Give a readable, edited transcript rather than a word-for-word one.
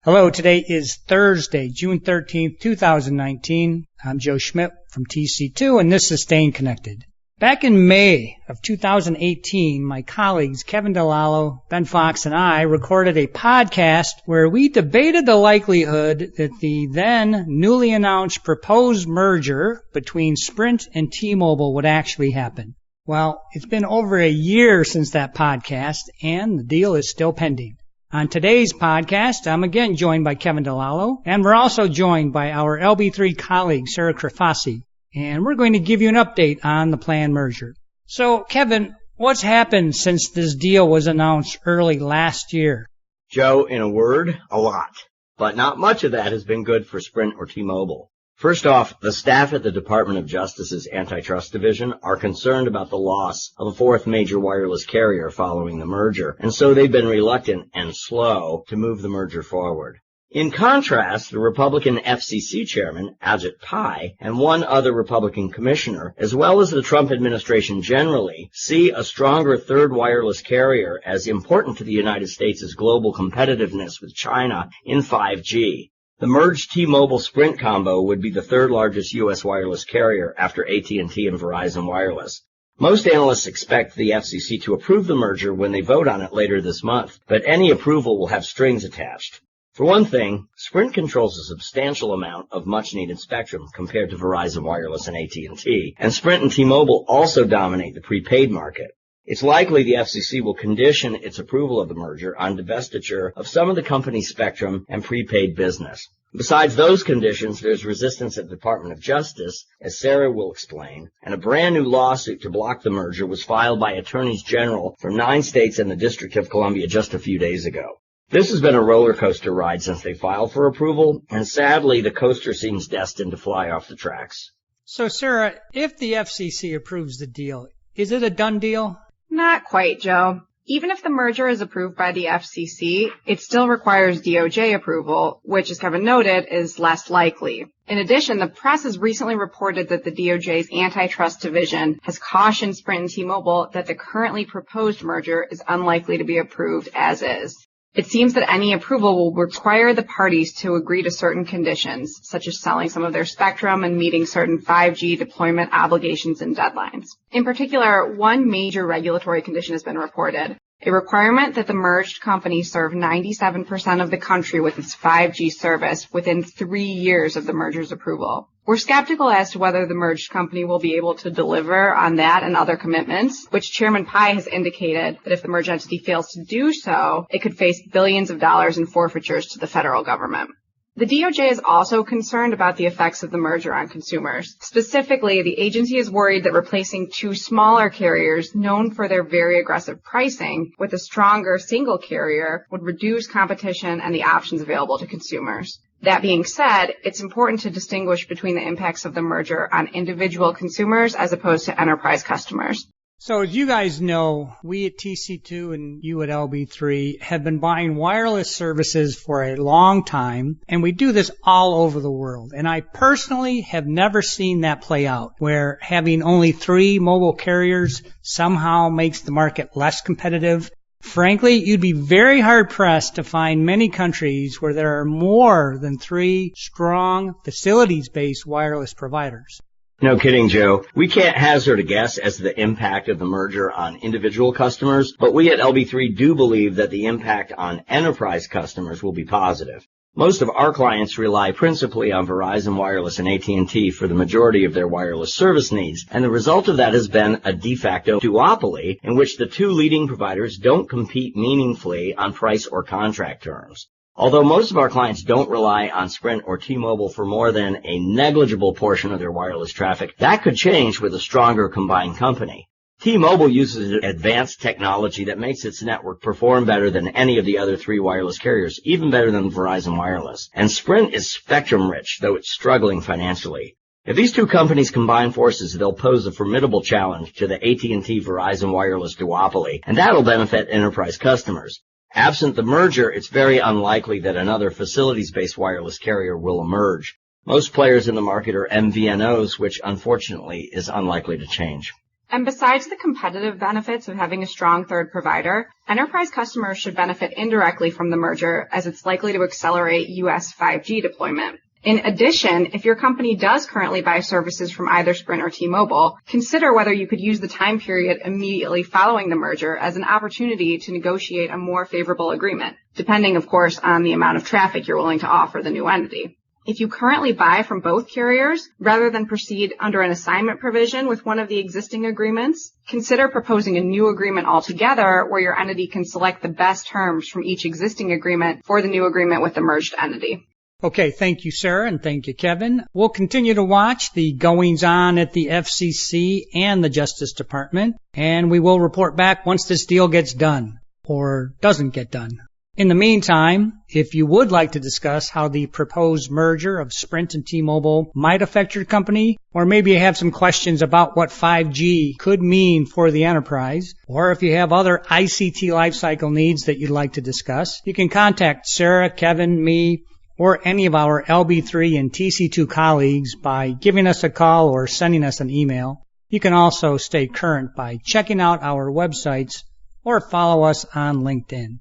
Hello, today is Thursday, June 13th, 2019. I'm Joe Schmidt from TC2, and this is Staying Connected. Back in May of 2018, my colleagues Kevin DiLallo, Ben Fox, and I recorded a podcast where we debated the likelihood that the then newly announced proposed merger between Sprint and T-Mobile would actually happen. Well, it's been over a year since that podcast, and the deal is still pending. On today's podcast, I'm again joined by Kevin DiLallo, and we're also joined by our LB3 colleague, Sara Crifasi, and we're going to give you an update on the planned merger. So, Kevin, what's happened since this deal was announced early last year? Joe, in a word, a lot. But not much of that has been good for Sprint or T-Mobile. First off, the staff at the Department of Justice's Antitrust Division are concerned about the loss of a fourth major wireless carrier following the merger, and so they've been reluctant and slow to move the merger forward. In contrast, the Republican FCC chairman, Ajit Pai, and one other Republican commissioner, as well as the Trump administration generally, see a stronger third wireless carrier as important to the United States' global competitiveness with China in 5G. The merged T-Mobile-Sprint combo would be the third largest U.S. wireless carrier after AT&T and Verizon Wireless. Most analysts expect the FCC to approve the merger when they vote on it later this month, but any approval will have strings attached. For one thing, Sprint controls a substantial amount of much-needed spectrum compared to Verizon Wireless and AT&T, and Sprint and T-Mobile also dominate the prepaid market. It's likely the FCC will condition its approval of the merger on divestiture of some of the company's spectrum and prepaid business. Besides those conditions, there's resistance at the Department of Justice, as Sara will explain, and a brand new lawsuit to block the merger was filed by attorneys general from 9 states and the District of Columbia just a few days ago. This has been a roller coaster ride since they filed for approval, and sadly the coaster seems destined to fly off the tracks. So, Sara, if the FCC approves the deal, is it a done deal? Not quite, Joe. Even if the merger is approved by the FCC, it still requires DOJ approval, which, as Kevin noted, is less likely. In addition, the press has recently reported that the DOJ's Antitrust Division has cautioned Sprint and T-Mobile that the currently proposed merger is unlikely to be approved as is. It seems that any approval will require the parties to agree to certain conditions, such as selling some of their spectrum and meeting certain 5G deployment obligations and deadlines. In particular, one major regulatory condition has been reported, a requirement that the merged company serve 97% of the country with its 5G service within 3 years of the merger's approval. We're skeptical as to whether the merged company will be able to deliver on that and other commitments, which Chairman Pai has indicated that if the merged entity fails to do so, it could face billions of dollars in forfeitures to the federal government. The DOJ is also concerned about the effects of the merger on consumers. Specifically, the agency is worried that replacing 2 smaller carriers known for their very aggressive pricing with a stronger single carrier would reduce competition and the options available to consumers. That being said, it's important to distinguish between the impacts of the merger on individual consumers as opposed to enterprise customers. So as you guys know, we at TC2 and you at LB3 have been buying wireless services for a long time, and we do this all over the world. And I personally have never seen that play out, where having only 3 mobile carriers somehow makes the market less competitive. Frankly, you'd be very hard-pressed to find many countries where there are more than 3 strong facilities-based wireless providers. No kidding, Joe. We can't hazard a guess as to the impact of the merger on individual customers, but we at LB3 do believe that the impact on enterprise customers will be positive. Most of our clients rely principally on Verizon Wireless and AT&T for the majority of their wireless service needs, and the result of that has been a de facto duopoly in which the 2 leading providers don't compete meaningfully on price or contract terms. Although most of our clients don't rely on Sprint or T-Mobile for more than a negligible portion of their wireless traffic, that could change with a stronger combined company. T-Mobile uses advanced technology that makes its network perform better than any of the other 3 wireless carriers, even better than Verizon Wireless. And Sprint is spectrum-rich, though it's struggling financially. If these 2 companies combine forces, they'll pose a formidable challenge to the AT&T Verizon Wireless duopoly, and that'll benefit enterprise customers. Absent the merger, it's very unlikely that another facilities-based wireless carrier will emerge. Most players in the market are MVNOs, which unfortunately is unlikely to change. And besides the competitive benefits of having a strong third provider, enterprise customers should benefit indirectly from the merger as it's likely to accelerate U.S. 5G deployment. In addition, if your company does currently buy services from either Sprint or T-Mobile, consider whether you could use the time period immediately following the merger as an opportunity to negotiate a more favorable agreement, depending, of course, on the amount of traffic you're willing to offer the new entity. If you currently buy from both carriers, rather than proceed under an assignment provision with one of the existing agreements, consider proposing a new agreement altogether where your entity can select the best terms from each existing agreement for the new agreement with the merged entity. Okay, thank you, Sara, and thank you, Kevin. We'll continue to watch the goings-on at the FCC and the Justice Department, and we will report back once this deal gets done, or doesn't get done. In the meantime, if you would like to discuss how the proposed merger of Sprint and T-Mobile might affect your company, or maybe you have some questions about what 5G could mean for the enterprise, or if you have other ICT lifecycle needs that you'd like to discuss, you can contact Sara, Kevin, me, or any of our LB3 and TC2 colleagues by giving us a call or sending us an email. You can also stay current by checking out our websites or follow us on LinkedIn.